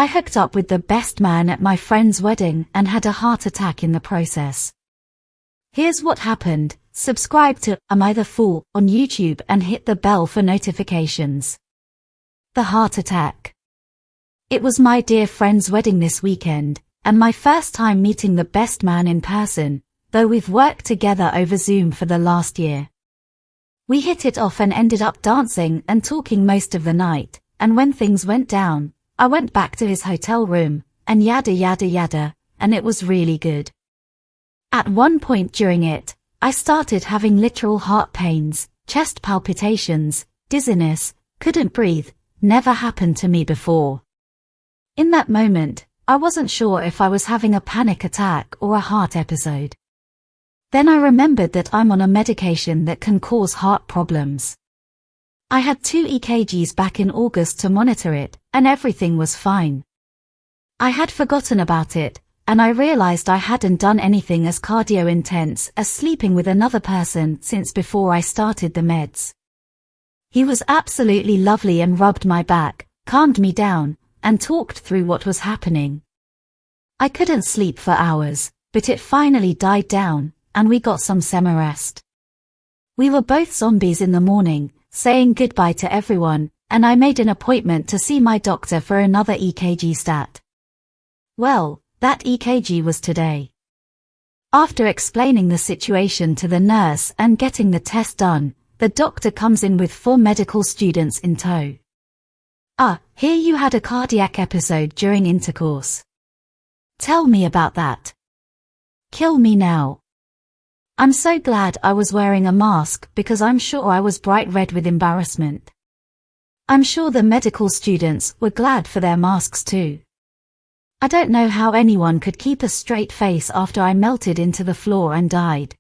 I hooked up with the best man at my friend's wedding and had a heart attack in the process. Here's what happened. Subscribe to AmITheA on YouTube and hit the bell for notifications. The heart attack. It was my dear friend's wedding this weekend, and my first time meeting the best man in person, though we've worked together over Zoom for the last year. We hit it off and ended up dancing and talking most of the night, and when things went down, I went back to his hotel room, and yada yada yada, and it was really good. At one point during it, I started having literal heart pains, chest palpitations, dizziness, couldn't breathe, never happened to me before. In that moment, I wasn't sure if I was having a panic attack or a heart episode. Then I remembered that I'm on a medication that can cause heart problems. I had 2 EKGs back in August to monitor it, and everything was fine. I had forgotten about it, and I realized I hadn't done anything as cardio intense as sleeping with another person since before I started the meds. He was absolutely lovely and rubbed my back, calmed me down, and talked through what was happening. I couldn't sleep for hours, but it finally died down, and we got some semi-rest. We were both zombies in the morning, saying goodbye to everyone, and I made an appointment to see my doctor for another EKG stat. Well, that EKG was today. After explaining the situation to the nurse and getting the test done, the doctor comes in with 4 medical students in tow. Here you had a cardiac episode during intercourse. Tell me about that. Kill me now. I'm so glad I was wearing a mask because I'm sure I was bright red with embarrassment. I'm sure the medical students were glad for their masks too. I don't know how anyone could keep a straight face after I melted into the floor and died.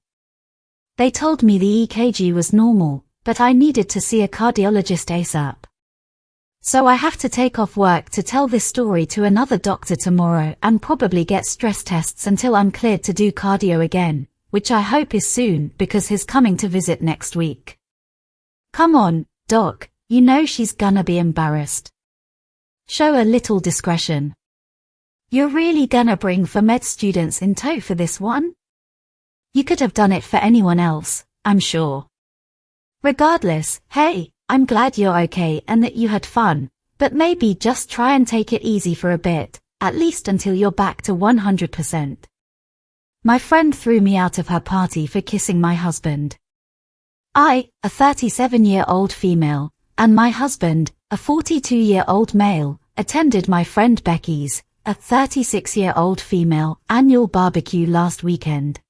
They told me the EKG was normal, but I needed to see a cardiologist ASAP. So I have to take off work to tell this story to another doctor tomorrow and probably get stress tests until I'm cleared to do cardio again, which I hope is soon because he's coming to visit next week. Come on, doc, you know she's gonna be embarrassed. Show a little discretion. You're really gonna bring med students in tow for this one? You could have done it for anyone else, I'm sure. Regardless, hey, I'm glad you're okay and that you had fun, but maybe just try and take it easy for a bit, at least until you're back to 100%. My friend threw me out of her party for kissing my husband. I, a 37-year-old female, and my husband, a 42-year-old male, attended my friend Becky's, a 36-year-old female, annual barbecue last weekend.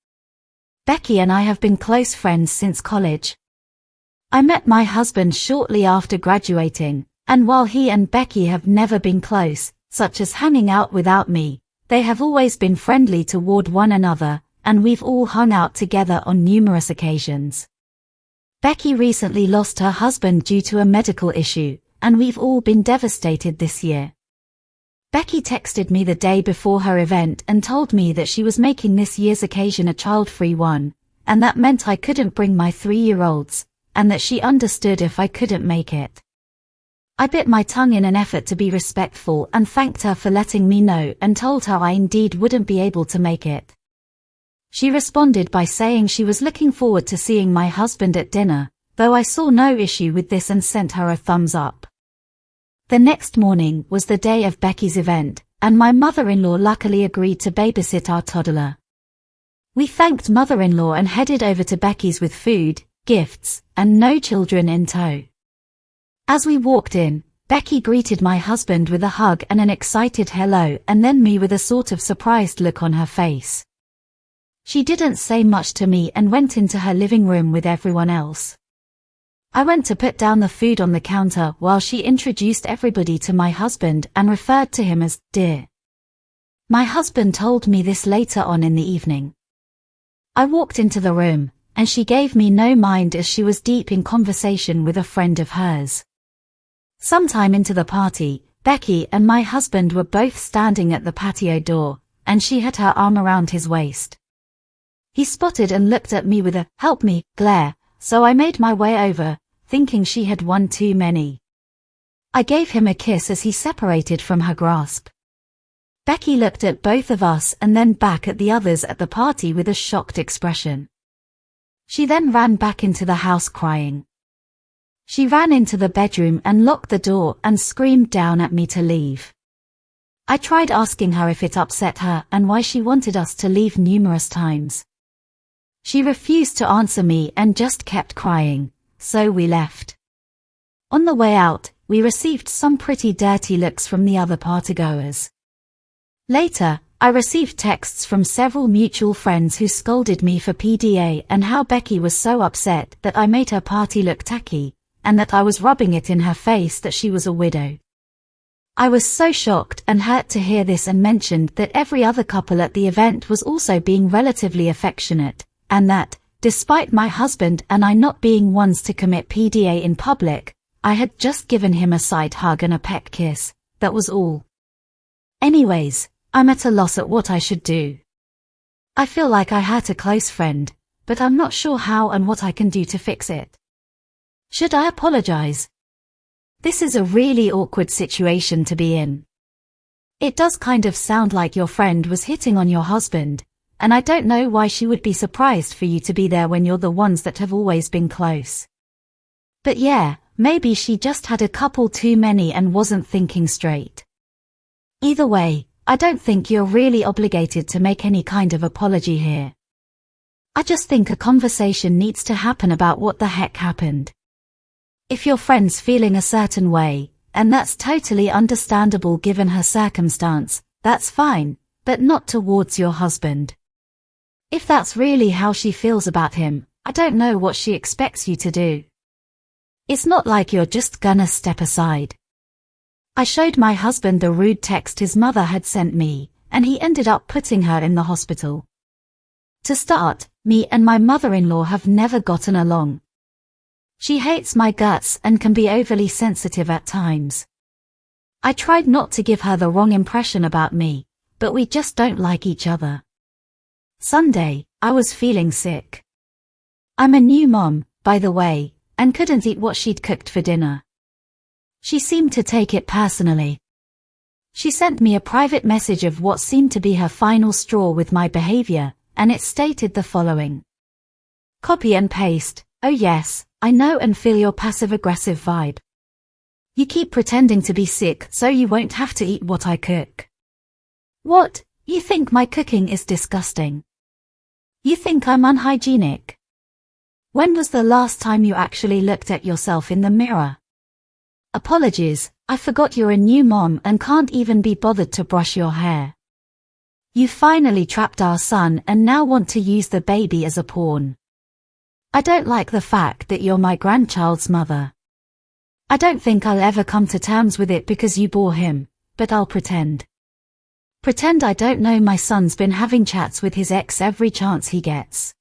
Becky and I have been close friends since college. I met my husband shortly after graduating, and while he and Becky have never been close, such as hanging out without me, they have always been friendly toward one another, and we've all hung out together on numerous occasions. Becky recently lost her husband due to a medical issue, and we've all been devastated this year. Becky texted me the day before her event and told me that she was making this year's occasion a child-free one, and that meant I couldn't bring my 3-year-olds, and that she understood if I couldn't make it. I bit my tongue in an effort to be respectful and thanked her for letting me know and told her I indeed wouldn't be able to make it. She responded by saying she was looking forward to seeing my husband at dinner, though I saw no issue with this and sent her a thumbs up. The next morning was the day of Becky's event, and my mother-in-law luckily agreed to babysit our toddler. We thanked mother-in-law and headed over to Becky's with food, gifts, and no children in tow. As we walked in, Becky greeted my husband with a hug and an excited hello and then me with a sort of surprised look on her face. She didn't say much to me and went into her living room with everyone else. I went to put down the food on the counter while she introduced everybody to my husband and referred to him as dear. My husband told me this later on in the evening. I walked into the room, and she gave me no mind as she was deep in conversation with a friend of hers. Sometime into the party, Becky and my husband were both standing at the patio door, and she had her arm around his waist. He spotted and looked at me with a "help me" glare, so I made my way over, thinking she had one too many. I gave him a kiss as he separated from her grasp. Becky looked at both of us and then back at the others at the party with a shocked expression. She then ran back into the house crying. She ran into the bedroom and locked the door and screamed down at me to leave. I tried asking her if it upset her and why she wanted us to leave numerous times. She refused to answer me and just kept crying, so we left. On the way out, we received some pretty dirty looks from the other partygoers. Later, I received texts from several mutual friends who scolded me for PDA and how Becky was so upset that I made her party look tacky, and that I was rubbing it in her face that she was a widow. I was so shocked and hurt to hear this and mentioned that every other couple at the event was also being relatively affectionate, and that, despite my husband and I not being ones to commit PDA in public, I had just given him a side hug and a peck kiss, that was all. Anyways, I'm at a loss at what I should do. I feel like I hurt a close friend, but I'm not sure how and what I can do to fix it. Should I apologize? This is a really awkward situation to be in. It does kind of sound like your friend was hitting on your husband, and I don't know why she would be surprised for you to be there when you're the ones that have always been close. But yeah, maybe she just had a couple too many and wasn't thinking straight. Either way, I don't think you're really obligated to make any kind of apology here. I just think a conversation needs to happen about what the heck happened. If your friend's feeling a certain way, and that's totally understandable given her circumstance, that's fine, but not towards your husband. If that's really how she feels about him, I don't know what she expects you to do. It's not like you're just gonna step aside. I showed my husband the rude text his mother had sent me, and he ended up putting her in the hospital. To start, me and my mother-in-law have never gotten along. She hates my guts and can be overly sensitive at times. I tried not to give her the wrong impression about me, but we just don't like each other. Sunday, I was feeling sick. I'm a new mom, by the way, and couldn't eat what she'd cooked for dinner. She seemed to take it personally. She sent me a private message of what seemed to be her final straw with my behavior, and it stated the following. Copy and paste. Oh yes, I know and feel your passive-aggressive vibe. You keep pretending to be sick so you won't have to eat what I cook. What? You think my cooking is disgusting? You think I'm unhygienic? When was the last time you actually looked at yourself in the mirror? Apologies, I forgot you're a new mom and can't even be bothered to brush your hair. You finally trapped our son and now want to use the baby as a pawn. I don't like the fact that you're my grandchild's mother. I don't think I'll ever come to terms with it because you bore him, but I'll pretend. Pretend I don't know my son's been having chats with his ex every chance he gets.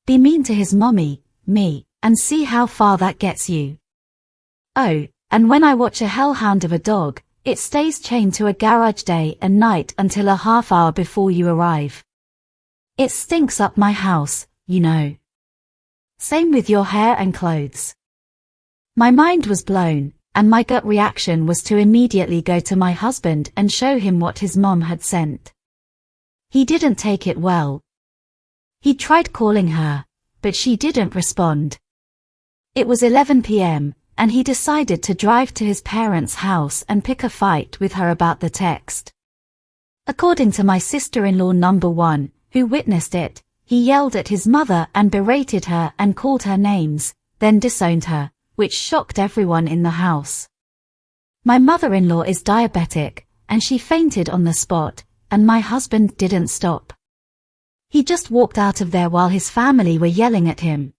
Be mean to his mommy, me, and see how far that gets you. Oh, and when I watch a hellhound of a dog, it stays chained to a garage day and night until a half hour before you arrive. It stinks up my house, you know. Same with your hair and clothes. My mind was blown, and my gut reaction was to immediately go to my husband and show him what his mom had sent. He didn't take it well. He tried calling her, but she didn't respond. It was 11 p.m., and he decided to drive to his parents' house and pick a fight with her about the text. According to my sister-in-law number 1, who witnessed it, he yelled at his mother and berated her and called her names, then disowned her, which shocked everyone in the house. My mother-in-law is diabetic, and she fainted on the spot, and my husband didn't stop. He just walked out of there while his family were yelling at him.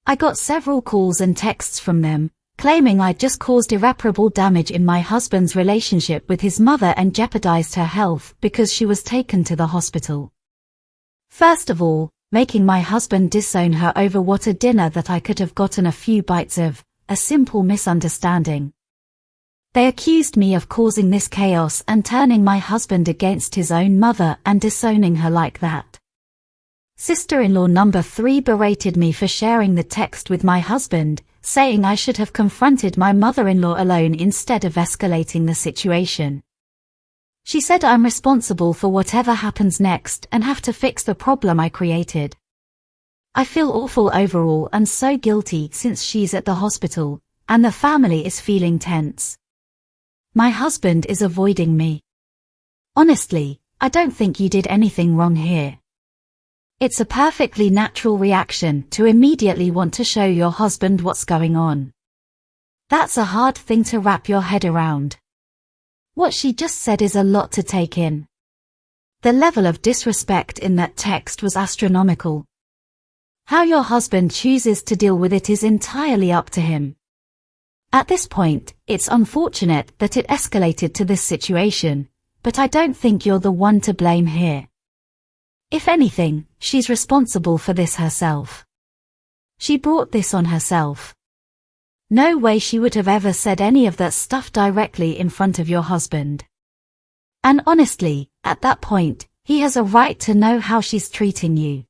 I got several calls and texts from them, claiming I'd just caused irreparable damage in my husband's relationship with his mother and jeopardized her health because she was taken to the hospital. First of all, making my husband disown her over what a dinner that I could have gotten a few bites of, a simple misunderstanding. They accused me of causing this chaos and turning my husband against his own mother and disowning her like that. Sister-in-law number 3 berated me for sharing the text with my husband, saying I should have confronted my mother-in-law alone instead of escalating the situation. She said I'm responsible for whatever happens next and have to fix the problem I created. I feel awful overall and so guilty since she's at the hospital, and the family is feeling tense. My husband is avoiding me. Honestly, I don't think you did anything wrong here. It's a perfectly natural reaction to immediately want to show your husband what's going on. That's a hard thing to wrap your head around. What she just said is a lot to take in. The level of disrespect in that text was astronomical. How your husband chooses to deal with it is entirely up to him. At this point, it's unfortunate that it escalated to this situation, but I don't think you're the one to blame here. If anything, she's responsible for this herself. She brought this on herself. No way she would have ever said any of that stuff directly in front of your husband. And honestly, at that point, he has a right to know how she's treating you.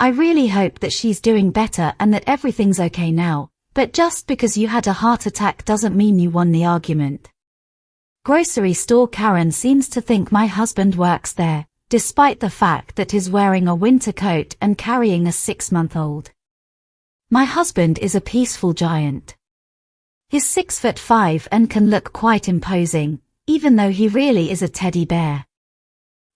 I really hope that she's doing better and that everything's okay now, but just because you had a heart attack doesn't mean you won the argument. Grocery store Karen seems to think my husband works there, despite the fact that he's wearing a winter coat and carrying a 6-month-old. My husband is a peaceful giant. He's 6'5" and can look quite imposing, even though he really is a teddy bear.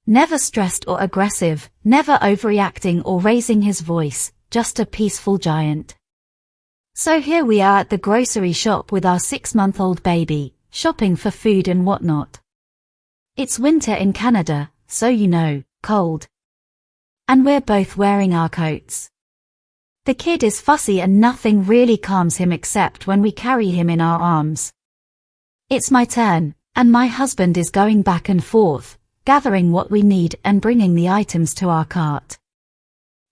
Never stressed or aggressive, never overreacting or raising his voice, just a peaceful giant. So here we are at the grocery shop with our 6-month-old baby, shopping for food and whatnot. It's winter in Canada, so you know, cold. And we're both wearing our coats. The kid is fussy and nothing really calms him except when we carry him in our arms. It's my turn, and my husband is going back and forth, gathering what we need and bringing the items to our cart.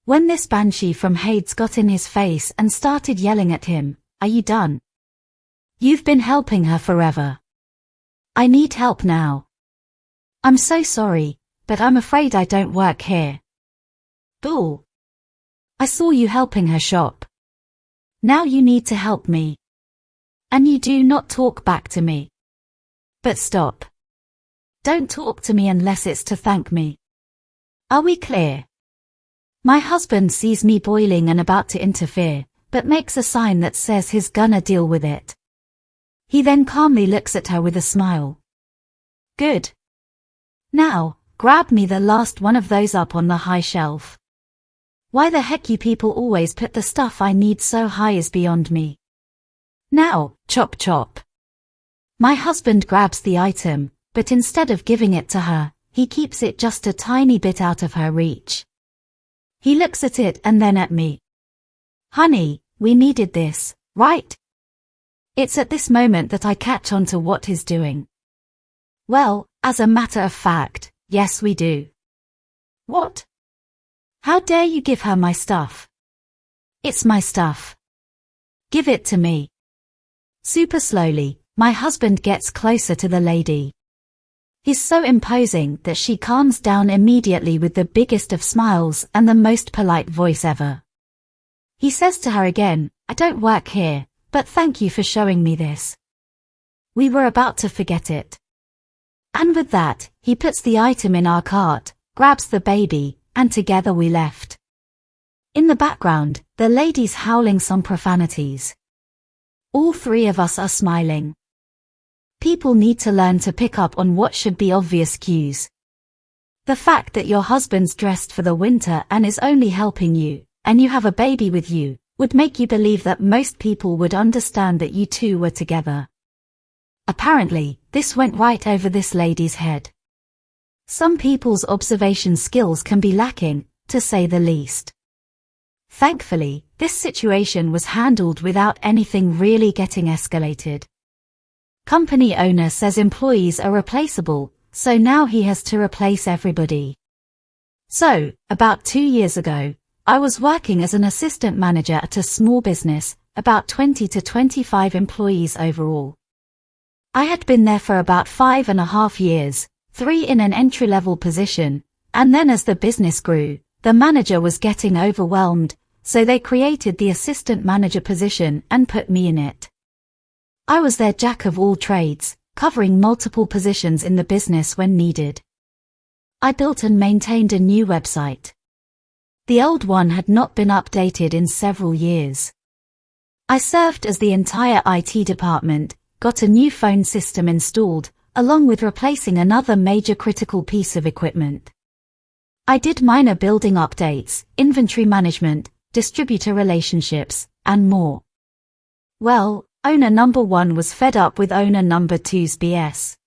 When this banshee from Hades got in his face and started yelling at him, "Are you done? You've been helping her forever. I need help now. I'm so sorry, but I'm afraid I don't work here. Bull. I saw you helping her shop. Now you need to help me. And you do not talk back to me. But stop. Don't talk to me unless it's to thank me. Are we clear?" My husband sees me boiling and about to interfere, but makes a sign that says he's gonna deal with it. He then calmly looks at her with a smile. Good. Now, grab me the last one of those up on the high shelf. Why the heck you people always put the stuff I need so high is beyond me. Now, chop chop. My husband grabs the item, but instead of giving it to her, he keeps it just a tiny bit out of her reach. He looks at it and then at me. Honey, we needed this, right? It's at this moment that I catch on to what he's doing. Well, as a matter of fact, yes we do. What? How dare you give her my stuff? It's my stuff. Give it to me. Super slowly, my husband gets closer to the lady. He's so imposing that she calms down immediately with the biggest of smiles and the most polite voice ever. He says to her again, "I don't work here, but thank you for showing me this. We were about to forget it." And with that, he puts the item in our cart, grabs the baby, and together we left. In the background, the lady's howling some profanities. All three of us are smiling. People need to learn to pick up on what should be obvious cues. The fact that your husband's dressed for the winter and is only helping you, and you have a baby with you, would make you believe that most people would understand that you two were together. Apparently, this went right over this lady's head. Some people's observation skills can be lacking, to say the least. Thankfully, this situation was handled without anything really getting escalated. Company owner says employees are replaceable, so now he has to replace everybody. So, about 2 years ago, I was working as an assistant manager at a small business, about 20 to 25 employees overall. I had been there for about 5.5 years, 3 in an entry-level position, and then as the business grew, the manager was getting overwhelmed, so they created the assistant manager position and put me in it. I was their jack of all trades, covering multiple positions in the business when needed. I built and maintained a new website. The old one had not been updated in several years. I served as the entire IT department, got a new phone system installed, along with replacing another major critical piece of equipment. I did minor building updates, inventory management, distributor relationships, and more. Well, owner number 1 was fed up with owner number 2's BS.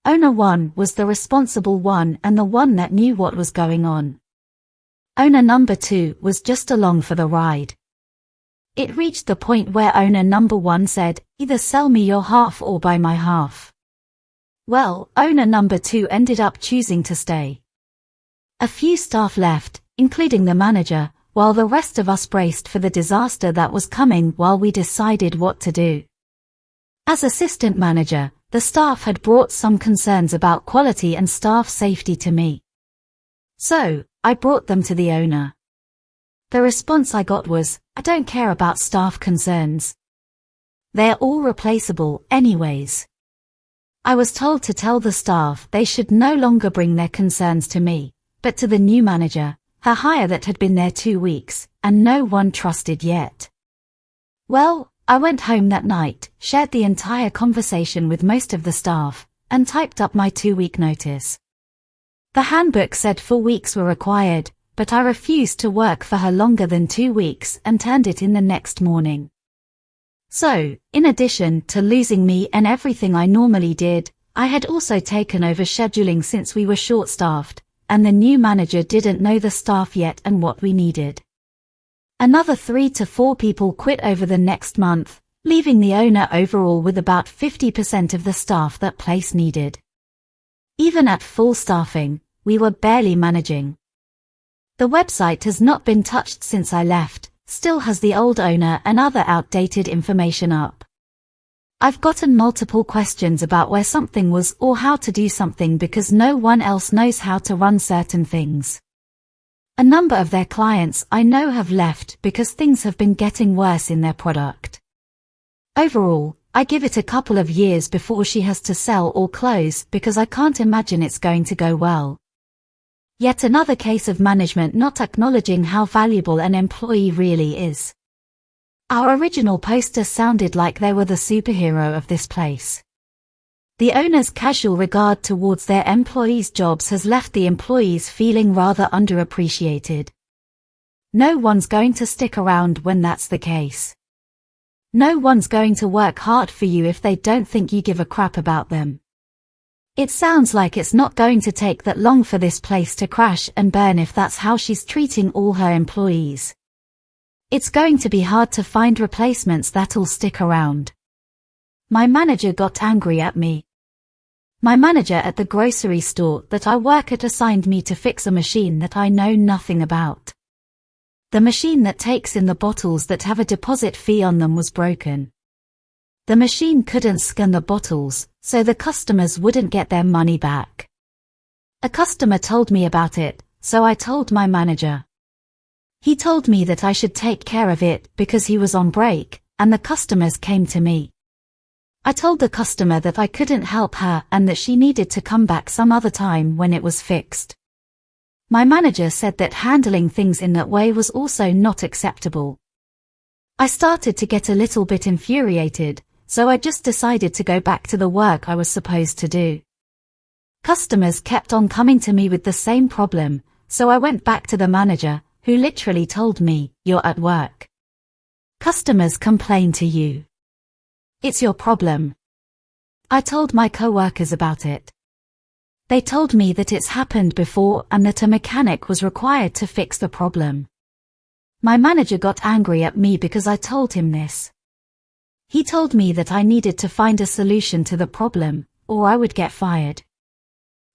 Owner 1 was the responsible one and the one that knew what was going on. Owner number 2 was just along for the ride. It reached the point where owner number 1 said, "Either sell me your half or buy my half." Well, owner number 2 ended up choosing to stay. A few staff left, including the manager, while the rest of us braced for the disaster that was coming while we decided what to do. As assistant manager, the staff had brought some concerns about quality and staff safety to me. So, I brought them to the owner. The response I got was, "I don't care about staff concerns. They're all replaceable, anyways." I was told to tell the staff they should no longer bring their concerns to me, but to the new manager, her hire that had been there 2 weeks, and no one trusted yet. Well, I went home that night, shared the entire conversation with most of the staff, and typed up my 2-week notice. The handbook said 4 weeks were required, but I refused to work for her longer than 2 weeks and turned it in the next morning. So, in addition to losing me and everything I normally did, I had also taken over scheduling since we were short-staffed, and the new manager didn't know the staff yet and what we needed. Another 3 to 4 people quit over the next month, leaving the owner overall with about 50% of the staff that place needed. Even at full staffing, we were barely managing. The website has not been touched since I left, still has the old owner and other outdated information up. I've gotten multiple questions about where something was or how to do something because no one else knows how to run certain things. A number of their clients I know have left because things have been getting worse in their product. Overall, I give it a couple of years before she has to sell or close because I can't imagine it's going to go well. Yet another case of management not acknowledging how valuable an employee really is. Our original poster sounded like they were the superhero of this place. The owner's casual regard towards their employees' jobs has left the employees feeling rather underappreciated. No one's going to stick around when that's the case. No one's going to work hard for you if they don't think you give a crap about them. It sounds like it's not going to take that long for this place to crash and burn if that's how she's treating all her employees. It's going to be hard to find replacements that'll stick around. My manager got angry at me. My manager at the grocery store that I work at assigned me to fix a machine that I know nothing about. The machine that takes in the bottles that have a deposit fee on them was broken. The machine couldn't scan the bottles, so the customers wouldn't get their money back. A customer told me about it, so I told my manager. He told me that I should take care of it because he was on break, and the customers came to me. I told the customer that I couldn't help her and that she needed to come back some other time when it was fixed. My manager said that handling things in that way was also not acceptable. I started to get a little bit infuriated, so I just decided to go back to the work I was supposed to do. Customers kept on coming to me with the same problem, so I went back to the manager, who literally told me, "You're at work. Customers complain to you. It's your problem." I told my co-workers about it. They told me that it's happened before and that a mechanic was required to fix the problem. My manager got angry at me because I told him this. He told me that I needed to find a solution to the problem, or I would get fired.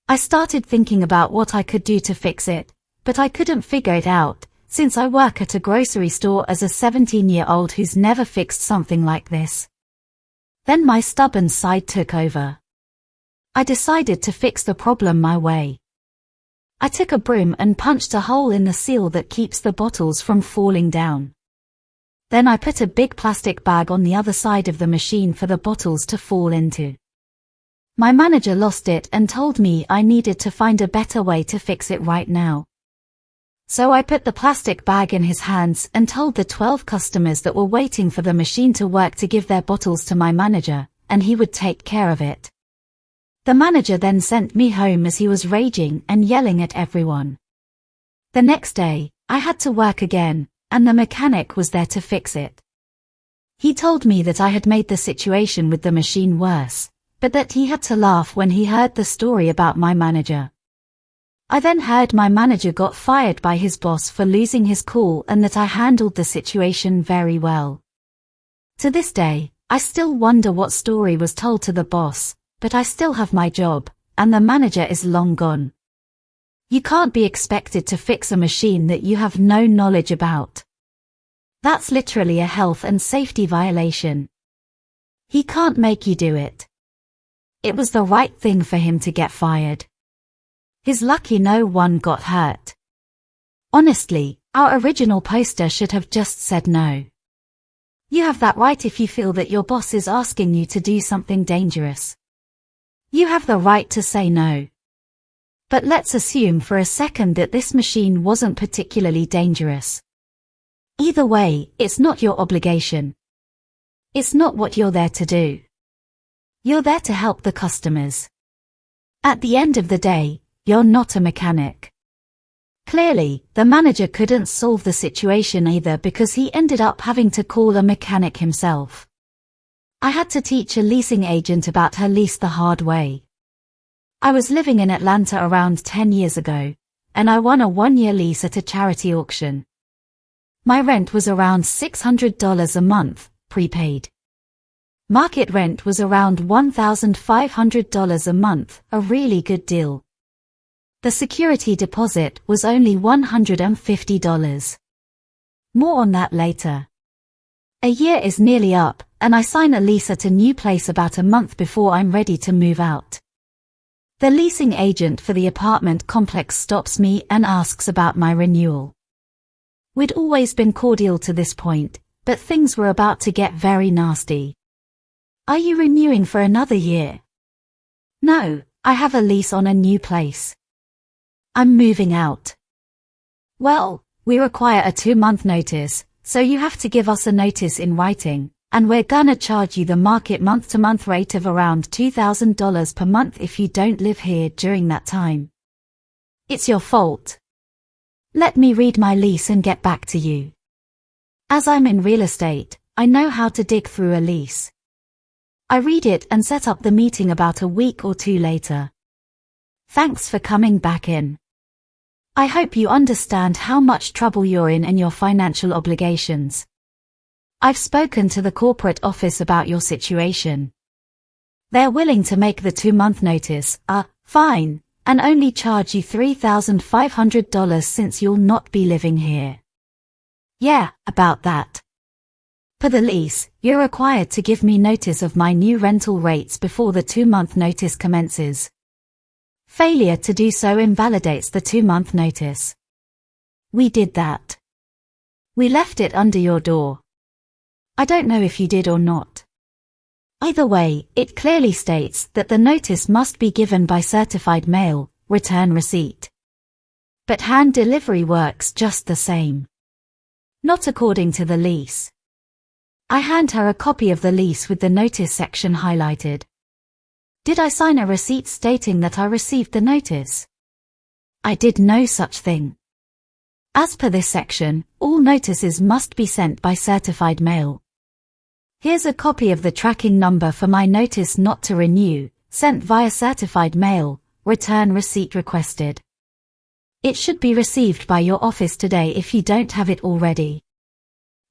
I started thinking about what I could do to fix it, but I couldn't figure it out, since I work at a grocery store as a 17-year-old who's never fixed something like this. Then my stubborn side took over. I decided to fix the problem my way. I took a broom and punched a hole in the seal that keeps the bottles from falling down. Then I put a big plastic bag on the other side of the machine for the bottles to fall into. My manager lost it and told me I needed to find a better way to fix it right now. So I put the plastic bag in his hands and told the 12 customers that were waiting for the machine to work to give their bottles to my manager, and he would take care of it. The manager then sent me home as he was raging and yelling at everyone. The next day, I had to work again, and the mechanic was there to fix it. He told me that I had made the situation with the machine worse, but that he had to laugh when he heard the story about my manager. I then heard my manager got fired by his boss for losing his cool and that I handled the situation very well. To this day, I still wonder what story was told to the boss, but I still have my job, and the manager is long gone. You can't be expected to fix a machine that you have no knowledge about. That's literally a health and safety violation. He can't make you do it. It was the right thing for him to get fired. He's lucky no one got hurt. Honestly, our original poster should have just said no. You have that right if you feel that your boss is asking you to do something dangerous. You have the right to say no. But let's assume for a second that this machine wasn't particularly dangerous. Either way, it's not your obligation. It's not what you're there to do. You're there to help the customers. At the end of the day, you're not a mechanic. Clearly, the manager couldn't solve the situation either because he ended up having to call a mechanic himself. I had to teach a leasing agent about her lease the hard way. I was living in Atlanta around 10 years ago, and I won a 1-year lease at a charity auction. My rent was around $600 a month, prepaid. Market rent was around $1,500 a month, a really good deal. The security deposit was only $150. More on that later. A year is nearly up, and I sign a lease at a new place about a month before I'm ready to move out. The leasing agent for the apartment complex stops me and asks about my renewal. We'd always been cordial to this point, but things were about to get very nasty. Are you renewing for another year? No, I have a lease on a new place. I'm moving out. Well, we require a 2-month notice, so you have to give us a notice in writing, and we're gonna charge you the market month-to-month rate of around $2,000 per month if you don't live here during that time. It's your fault. Let me read my lease and get back to you. As I'm in real estate, I know how to dig through a lease. I read it and set up the meeting about a week or 2 later. Thanks for coming back in. I hope you understand how much trouble you're in and your financial obligations. I've spoken to the corporate office about your situation. They're willing to make the 2-month notice, fine, and only charge you $3,500 since you'll not be living here. Yeah, about that. Per the lease, you're required to give me notice of my new rental rates before the 2-month notice commences. Failure to do so invalidates the 2-month notice. We did that. We left it under your door. I don't know if you did or not. Either way, it clearly states that the notice must be given by certified mail, return receipt. But hand delivery works just the same. Not according to the lease. I hand her a copy of the lease with the notice section highlighted. Did I sign a receipt stating that I received the notice? I did no such thing. As per this section, all notices must be sent by certified mail. Here's a copy of the tracking number for my notice not to renew, sent via certified mail, return receipt requested. It should be received by your office today if you don't have it already.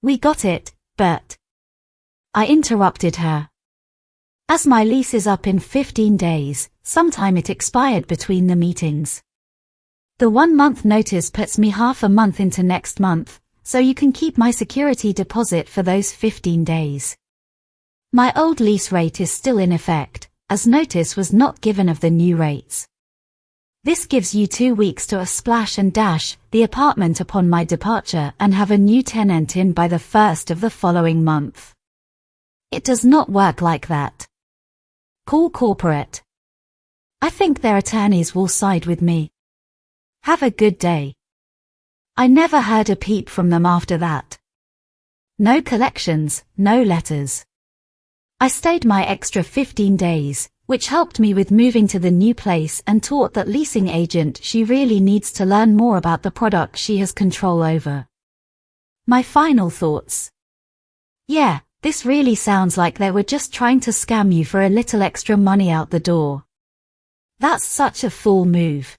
We got it, but... I interrupted her. As my lease is up in 15 days, sometime it expired between the meetings. The 1-month notice puts me half a month into next month, so you can keep my security deposit for those 15 days. My old lease rate is still in effect, as notice was not given of the new rates. This gives you 2 weeks to splash and dash the apartment upon my departure and have a new tenant in by the 1st of the following month. It does not work like that. Call corporate. I think their attorneys will side with me. Have a good day. I never heard a peep from them after that. No collections, no letters. I stayed my extra 15 days, which helped me with moving to the new place and taught that leasing agent she really needs to learn more about the product she has control over. My final thoughts. Yeah, this really sounds like they were just trying to scam you for a little extra money out the door. That's such a fool move.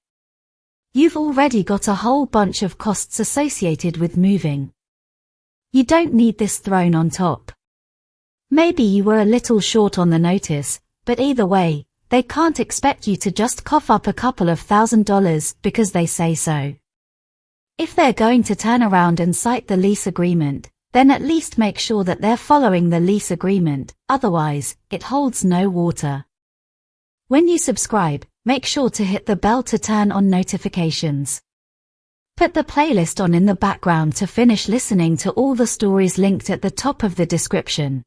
You've already got a whole bunch of costs associated with moving. You don't need this thrown on top. Maybe you were a little short on the notice, but either way, they can't expect you to just cough up a couple of $1,000s because they say so. If they're going to turn around and cite the lease agreement, then at least make sure that they're following the lease agreement, otherwise, it holds no water. When you subscribe, make sure to hit the bell to turn on notifications. Put the playlist on in the background to finish listening to all the stories linked at the top of the description.